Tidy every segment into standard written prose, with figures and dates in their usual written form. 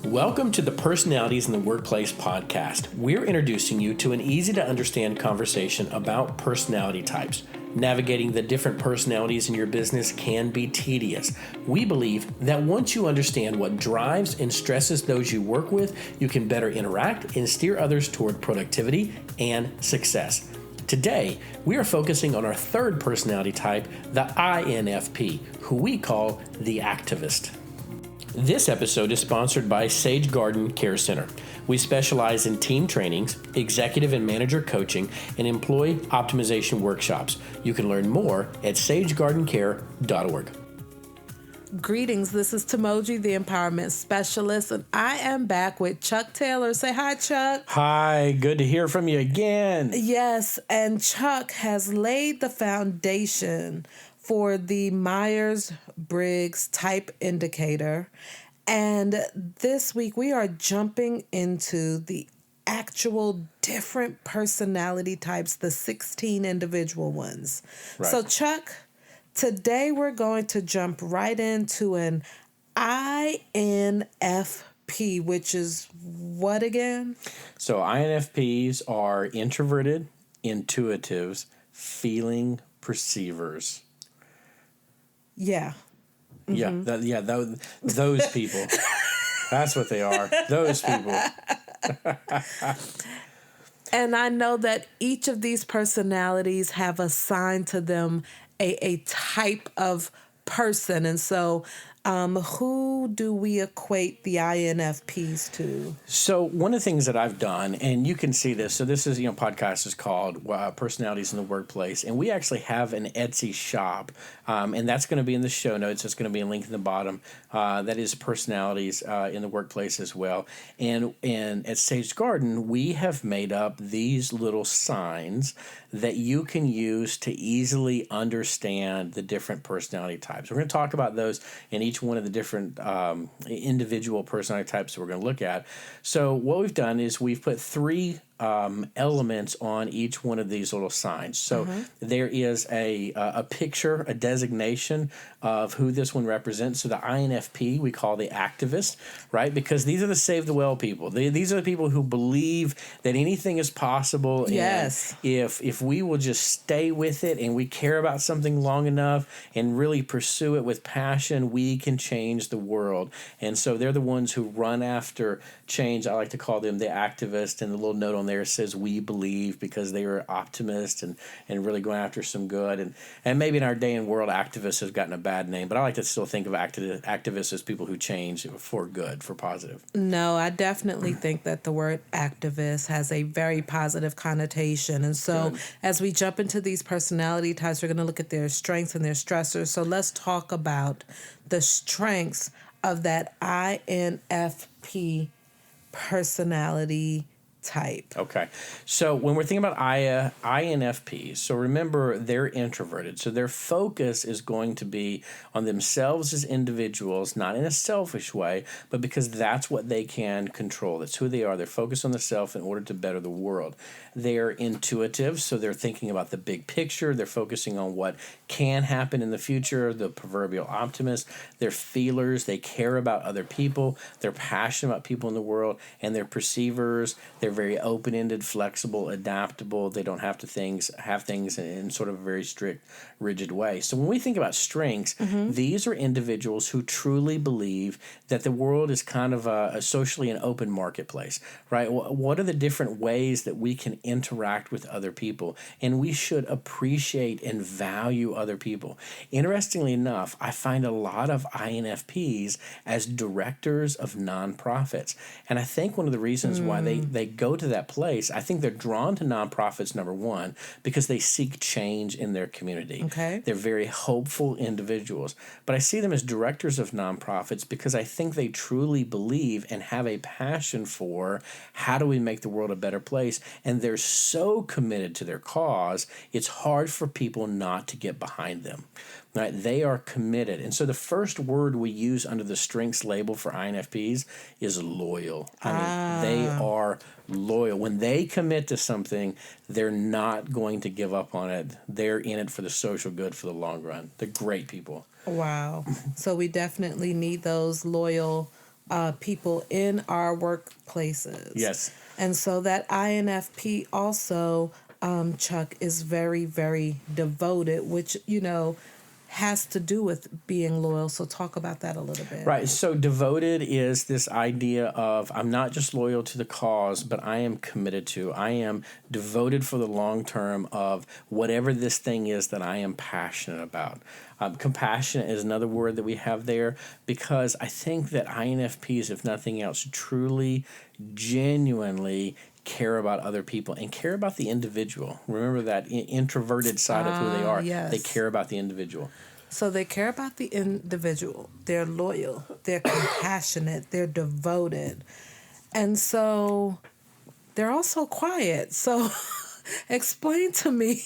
Welcome to the Personalities in the Workplace podcast. We're introducing you to an easy-to-understand conversation about personality types. Navigating the different personalities in your business can be tedious. We believe that once you understand what drives and stresses those you work with, you can better interact and steer others toward productivity and success. Today, we are focusing on our third personality type, the INFP, who we call the activist. This episode is sponsored by Sage Garden Care Center. We specialize in team trainings, executive and manager coaching, and employee optimization workshops. You can learn more at sagegardencare.org. Greetings, this is Timogi, the Empowerment Specialist, and I am back with Chuck Taylor. Say hi, Chuck. Hi, good to hear from you again. Yes, and Chuck has laid the foundation for the Myers-Briggs Type Indicator. And this week we are jumping into the actual different personality types, the 16 individual ones. Right. So Chuck, today we're going to jump right into an INFP, which is what again? So INFPs are introverted, intuitives, feeling perceivers. Yeah. Mm-hmm. Yeah, those people. That's what they are. Those people. And I know that each of these personalities have assigned to them a type of person. And so who do we equate the INFPs to? So one of the things that I've done, and you can see this, so this is, podcast is called Personalities in the Workplace, and we actually have an Etsy shop, and that's going to be in the show notes. It's going to be a link in the bottom. That is Personalities in the Workplace as well. And at Sage Garden, we have made up these little signs that you can use to easily understand the different personality types. We're going to talk about those in each one of the different individual personality types that we're going to look at. So what we've done is we've put three elements on each one of these little signs. So there is a picture, a designation of who this one represents. So the INFP we call the activist, right? Because these are the save the well people. These are the people who believe that anything is possible. Yes. And if we will just stay with it and we care about something long enough and really pursue it with passion, we can change the world. And so they're the ones who run after change. I like to call them the activist, and the little note on there says we believe, because they are optimists and really going after some good. And maybe in our day and world, activists have gotten a bad name, but I like to still think of activists as people who change for good, for positive. No, I definitely think that the word activist has a very positive connotation. And so as we jump into these personality types, we're going to look at their strengths and their stressors. So let's talk about the strengths of that INFP personality type. Okay. So when we're thinking about INFPs, so remember they're introverted. So their focus is going to be on themselves as individuals, not in a selfish way, but because that's what they can control. That's who they are. They're focused on the self in order to better the world. They're intuitive, so they're thinking about the big picture. They're focusing on what can happen in the future, the proverbial optimist. They're feelers. They care about other people. They're passionate about people in the world, and they're perceivers. They're very open-ended, flexible, adaptable. They don't have to have things in sort of a very strict, rigid way. So when we think about strengths, these are individuals who truly believe that the world is kind of a socially an open marketplace, right? What are the different ways that we can interact with other people? And we should appreciate and value other people. Interestingly enough, I find a lot of INFPs as directors of nonprofits. And I think one of the reasons why they go to that place, I think they're drawn to nonprofits, number one, because they seek change in their community. Okay. They're very hopeful individuals. But I see them as directors of nonprofits because I think they truly believe and have a passion for how do we make the world a better place. And they're so committed to their cause, it's hard for people not to get behind them. Right? They are committed. And so the first word we use under the strengths label for INFPs is loyal. I mean, they are loyal. When they commit to something, they're not going to give up on it. They're in it for the social good for the long run. They're great people. Wow. So we definitely need those loyal people in our workplaces. Yes. And so that INFP also, Chuck, is very, very devoted, which, has to do with being loyal. So talk about that a little bit. Right. So devoted is this idea of I'm not just loyal to the cause, but I am committed to. I am devoted for the long term of whatever this thing is that I am passionate about. Compassionate is another word that we have there because I think that INFPs, if nothing else, truly, genuinely care about other people and care about the individual. Remember that introverted side of who they are. Yes. They care about the individual. So they care about the individual. They're loyal. They're compassionate. They're devoted. And so they're also quiet. So explain to me,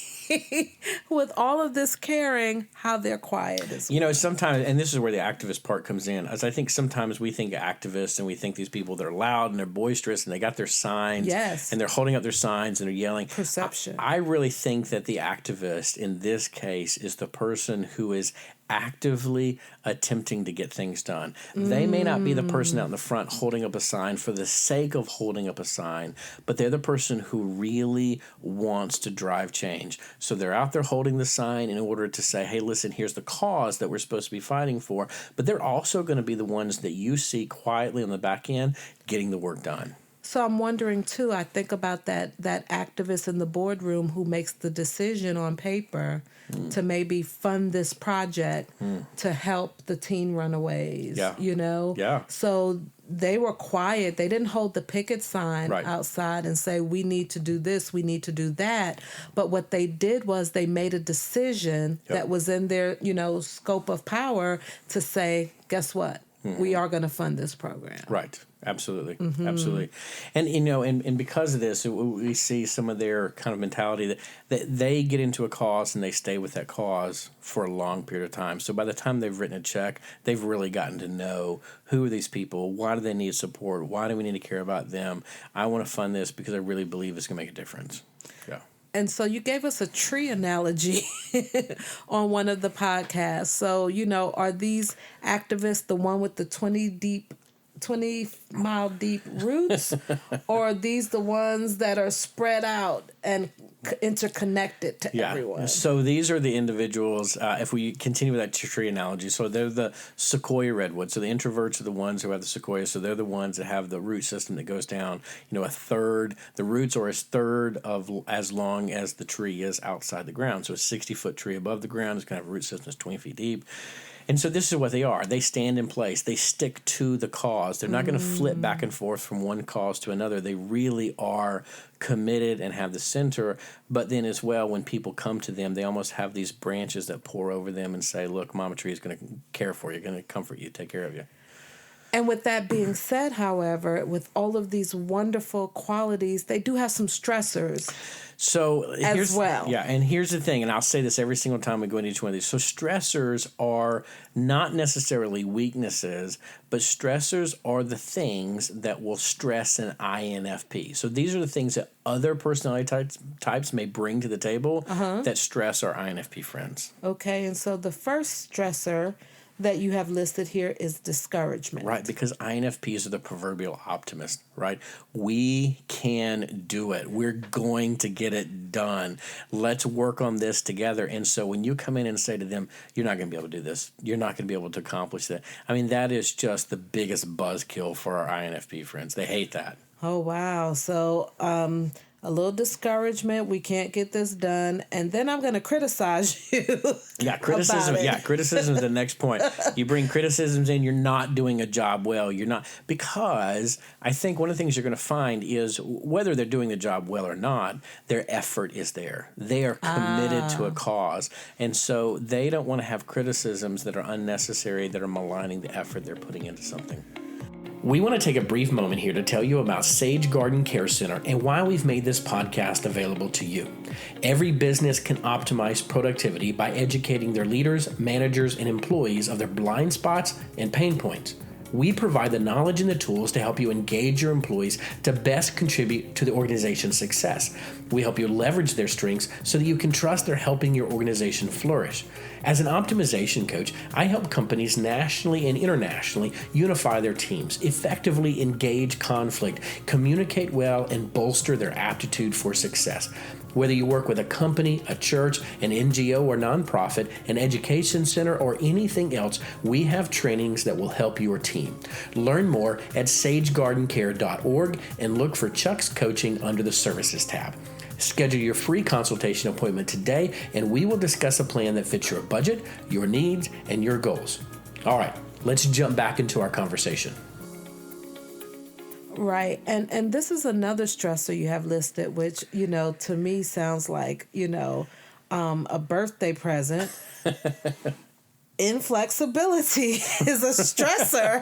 with all of this caring, how they're quiet as well. Sometimes, and this is where the activist part comes in, as I think sometimes we think of activists and we think these people that are loud and they're boisterous and they got their signs. Yes. And they're holding up their signs and they're yelling. Perception. I really think that the activist in this case is the person who is actively attempting to get things done. They may not be the person out in the front holding up a sign for the sake of holding up a sign, but they're the person who really wants to drive change. So they're out there holding the sign in order to say, hey, listen, here's the cause that we're supposed to be fighting for. But they're also going to be the ones that you see quietly on the back end getting the work done. So I'm wondering, too, I think about that activist in the boardroom who makes the decision on paper to maybe fund this project to help the teen runaways, Yeah. So they were quiet. They didn't hold the picket sign outside and say, we need to do this, we need to do that. But what they did was they made a decision that was in their, scope of power to say, guess what? We are going to fund this program. Right. Absolutely. Absolutely. And, and because of this, we see some of their kind of mentality that they get into a cause and they stay with that cause for a long period of time. So by the time they've written a check, they've really gotten to know who are these people? Why do they need support? Why do we need to care about them? I want to fund this because I really believe it's going to make a difference. Yeah. And so you gave us a tree analogy on one of the podcasts. So, are these activists the one with the 20-mile deep roots? Or are these the ones that are spread out and interconnected to everyone? So these are the individuals, if we continue with that tree analogy, so they're the sequoia redwood. So the introverts are the ones who have the sequoia. So they're the ones that have the root system that goes down, a third. The roots are a third of as long as the tree is outside the ground. So a 60-foot tree above the ground is going to have a root system that's 20 feet deep. And so this is what they are. They stand in place. They stick to the cause. They're not going to flip back and forth from one cause to another. They really are committed and have the center. But then as well, when people come to them, they almost have these branches that pour over them and say, look, Mama Tree is going to care for you, going to comfort you, take care of you. And with that being said, however, with all of these wonderful qualities, they do have some stressors. So as well. Yeah, and here's the thing, and I'll say this every single time we go into each one of these. So stressors are not necessarily weaknesses, but stressors are the things that will stress an INFP. So these are the things that other personality types may bring to the table that stress our INFP friends. Okay, and so the first stressor that you have listed here is discouragement. Right, because INFPs are the proverbial optimist, right? We can do it. We're going to get it done. Let's work on this together. And so when you come in and say to them, you're not going to be able to do this, you're not going to be able to accomplish that. I mean, that is just the biggest buzzkill for our INFP friends. They hate that. Oh, wow. So, a little discouragement. We can't get this done. And then I'm going to criticize you. Yeah, criticism. Yeah, criticism is the next point. You bring criticisms in, you're not doing a job well. You're not, because I think one of the things you're going to find is whether they're doing the job well or not, their effort is there. They are committed to a cause. And so they don't want to have criticisms that are unnecessary, that are maligning the effort they're putting into something. We want to take a brief moment here to tell you about Sage Garden Care Center and why we've made this podcast available to you. Every business can optimize productivity by educating their leaders, managers, and employees of their blind spots and pain points. We provide the knowledge and the tools to help you engage your employees to best contribute to the organization's success. We help you leverage their strengths so that you can trust they're helping your organization flourish. As an optimization coach, I help companies nationally and internationally unify their teams, effectively engage conflict, communicate well, and bolster their aptitude for success. Whether you work with a company, a church, an NGO or nonprofit, an education center, or anything else, we have trainings that will help your team. Learn more at sagegardencare.org and look for Chuck's coaching under the Services tab. Schedule your free consultation appointment today, and we will discuss a plan that fits your budget, your needs, and your goals. All right, let's jump back into our conversation. Right. And this is another stressor you have listed, which, to me sounds like, a birthday present. Inflexibility is a stressor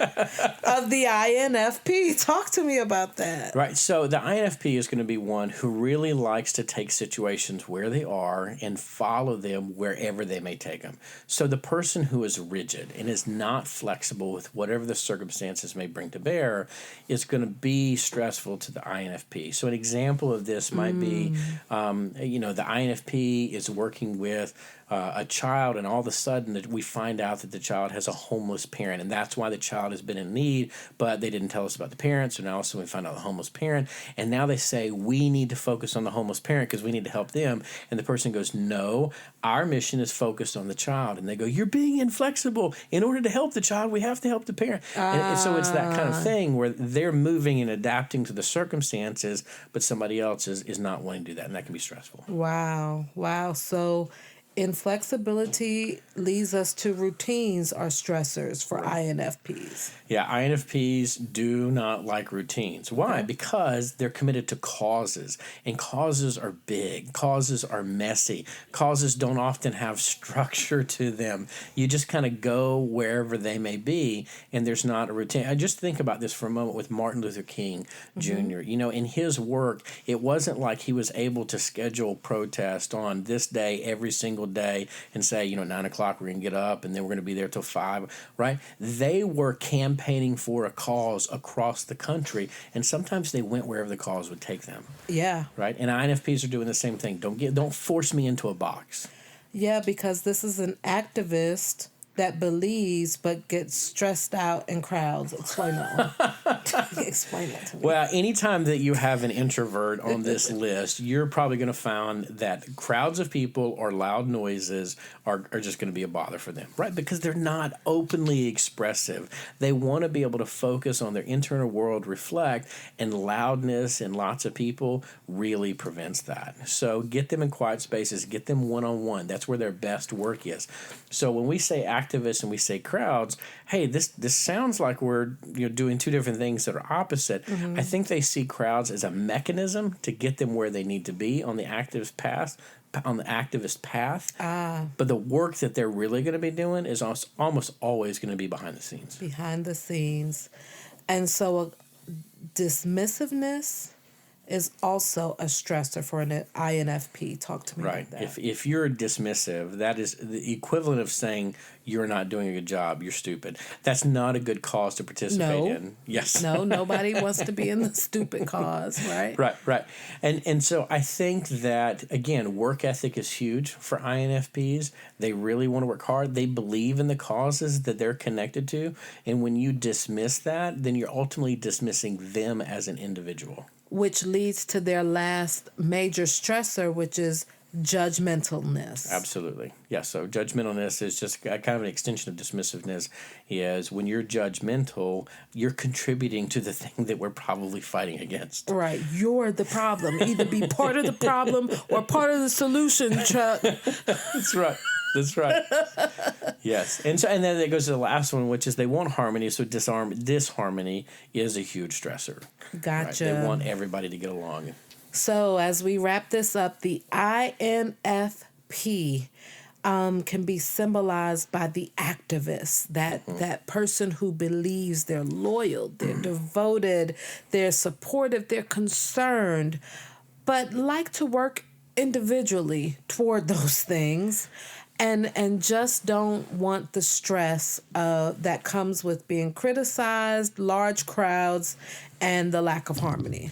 of the INFP. Talk to me about that. Right. So the INFP is going to be one who really likes to take situations where they are and follow them wherever they may take them. So the person who is rigid and is not flexible with whatever the circumstances may bring to bear is going to be stressful to the INFP. So an example of this might be, the INFP is working with a child, and all of a sudden that we find out that the child has a homeless parent, and that's why the child has been in need, but they didn't tell us about the parent, so now all of a sudden we find out the homeless parent, and now they say we need to focus on the homeless parent because we need to help them, and the person goes, no, our mission is focused on the child, and they go, you're being inflexible. In order to help the child, we have to help the parent. And so it's that kind of thing where they're moving and adapting to the circumstances, but somebody else is not wanting to do that, and that can be stressful. Wow. So inflexibility leads us to routines are stressors for INFPs. Yeah, INFPs do not like routines. Why? Okay. Because they're committed to causes, and causes are big. Causes are messy. Causes don't often have structure to them. You just kind of go wherever they may be, and there's not a routine. I just think about this for a moment with Martin Luther King Jr. In his work, it wasn't like he was able to schedule protest on this day every single day and say, 9 o'clock we're going to get up and then we're going to be there till 5, right? They were campaigning for a cause across the country, and sometimes they went wherever the cause would take them. Yeah. Right? And INFPs are doing the same thing. Don't force me into a box. Yeah, because this is an activist that believes but gets stressed out in crowds. Explain that one. Explain that to me. Well, anytime that you have an introvert on this list, you're probably going to find that crowds of people or loud noises are just going to be a bother for them, right? Because they're not openly expressive. They want to be able to focus on their internal world, reflect, and loudness and lots of people really prevents that. So get them in quiet spaces, get them one-on-one. That's where their best work is. So when we say activists and we say crowds, hey, this sounds like we're doing two different things that are opposite. I think they see crowds as a mechanism to get them where they need to be on the activist path. But the work that they're really going to be doing is almost always going to be behind the scenes. Behind the scenes. And so dismissiveness is also a stressor for an INFP. Talk to me about that. If you're dismissive, that is the equivalent of saying you're not doing a good job, you're stupid. That's not a good cause to participate in. Yes. No, nobody wants to be in the stupid cause, right? Right. And so I think that, again, work ethic is huge for INFPs. They really want to work hard. They believe in the causes that they're connected to. And when you dismiss that, then you're ultimately dismissing them as an individual. Which leads to their last major stressor, which is judgmentalness. Absolutely. Yeah, so judgmentalness is just kind of an extension of dismissiveness. Is when you're judgmental, you're contributing to the thing that we're probably fighting against. Right. You're the problem. Either be part of the problem or part of the solution, Chuck. That's right. Yes. And then it goes to the last one, which is they want harmony. So disharmony is a huge stressor. Gotcha. Right? They want everybody to get along. So as we wrap this up, the INFP can be symbolized by the activist, that person who believes they're loyal, they're devoted, they're supportive, they're concerned, but like to work individually toward those things. and just don't want the stress that comes with being criticized, large crowds, and the lack of harmony.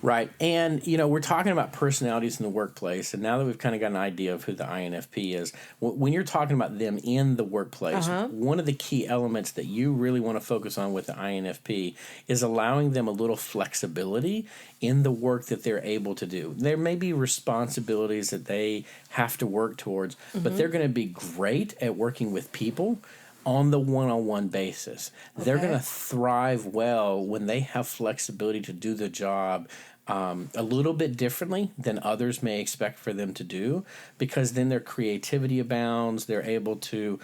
Right. And, we're talking about personalities in the workplace. And now that we've kind of got an idea of who the INFP is, when you're talking about them in the workplace, one of the key elements that you really want to focus on with the INFP is allowing them a little flexibility in the work that they're able to do. There may be responsibilities that they have to work towards, but they're going to be great at working with people on the one-on-one basis. Okay. They're going to thrive well when they have flexibility to do the job a little bit differently than others may expect for them to do, because then their creativity abounds. They're able to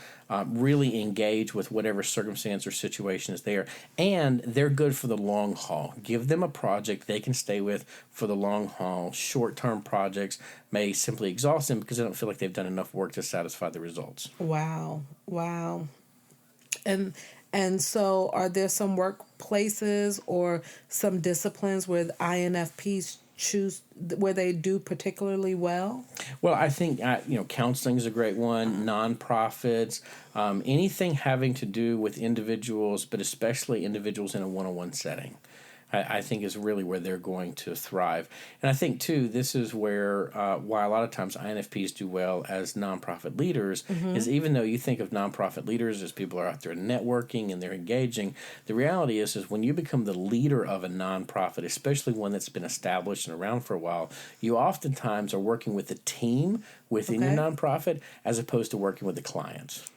really engage with whatever circumstance or situation is there, and they're good for the long haul. Give them a project they can stay with for the long haul. Short-term projects may simply exhaust them because they don't feel like they've done enough work to satisfy the results. Wow. And so are there some workplaces or some disciplines where the INFPs choose where they do particularly well? Well, I think counseling is a great one. Nonprofits, anything having to do with individuals, but especially individuals in a one-on-one setting, I think is really where they're going to thrive. And I think, too, this is where why a lot of times INFPs do well as nonprofit leaders is, even though you think of nonprofit leaders as people are out there networking and they're engaging, the reality is when you become the leader of a nonprofit, especially one that's been established and around for a while, you oftentimes are working with a team within your nonprofit as opposed to working with the clients.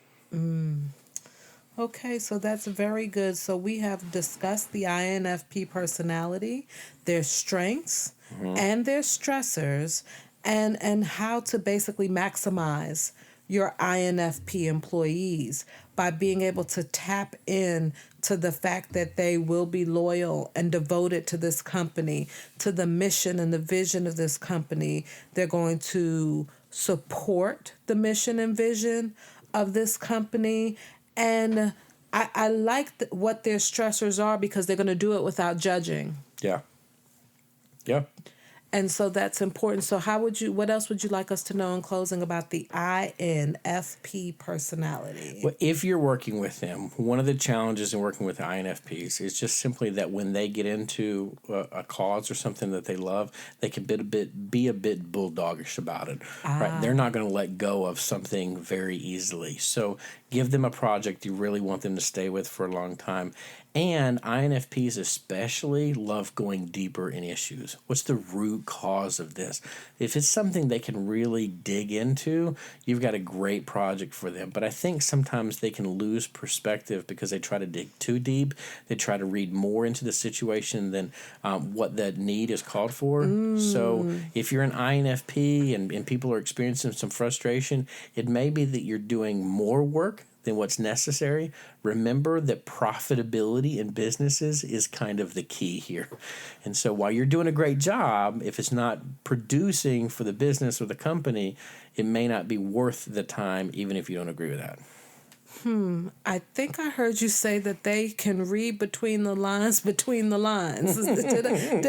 Okay, so that's very good. So we have discussed the INFP personality, their strengths and their stressors, and how to basically maximize your INFP employees by being able to tap in to the fact that they will be loyal and devoted to this company, to the mission and the vision of this company. They're going to support the mission and vision of this company. And I like what their stressors are because they're going to do it without judging. Yeah. And so that's important. So what else would you like us to know in closing about the INFP personality? Well, if you're working with them, one of the challenges in working with INFPs is just simply that when they get into a cause or something that they love, they can be a bit bulldoggish about it. Right? They're not going to let go of something very easily. So give them a project you really want them to stay with for a long time. And INFPs especially love going deeper in issues. What's the root cause of this? If it's something they can really dig into, you've got a great project for them. But I think sometimes they can lose perspective because they try to dig too deep. They try to read more into the situation than what the need is called for. So if you're an INFP and people are experiencing some frustration, it may be that you're doing more work than what's necessary. Remember that profitability in businesses is kind of the key here. And so while you're doing a great job, if it's not producing for the business or the company, it may not be worth the time, even if you don't agree with that. I think I heard you say that they can read between the lines. Did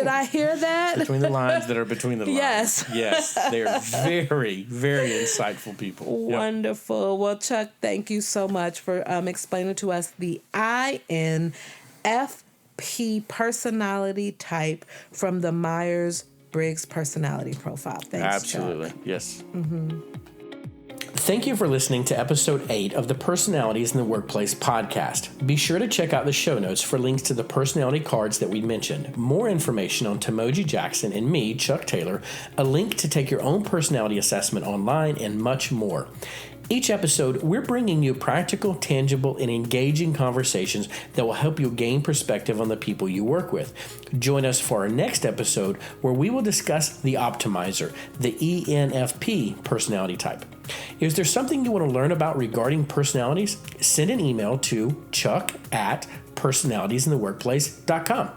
I hear that? Between the lines that are between the lines. Yes. Yes. They're very, very insightful people. Wonderful. Yep. Well, Chuck, thank you so much for explaining to us the INFP personality type from the Myers-Briggs Personality Profile. Thanks, Absolutely. Chuck. Yes. Thank you for listening to Episode 8 of the Personalities in the Workplace podcast. Be sure to check out the show notes for links to the personality cards that we mentioned, more information on Timogi Jackson and me, Chuck Taylor, a link to take your own personality assessment online, and much more. Each episode, we're bringing you practical, tangible, and engaging conversations that will help you gain perspective on the people you work with. Join us for our next episode where we will discuss the optimizer, the ENFP personality type. Is there something you want to learn about regarding personalities? Send an email to chuck@personalitiesintheworkplace.com.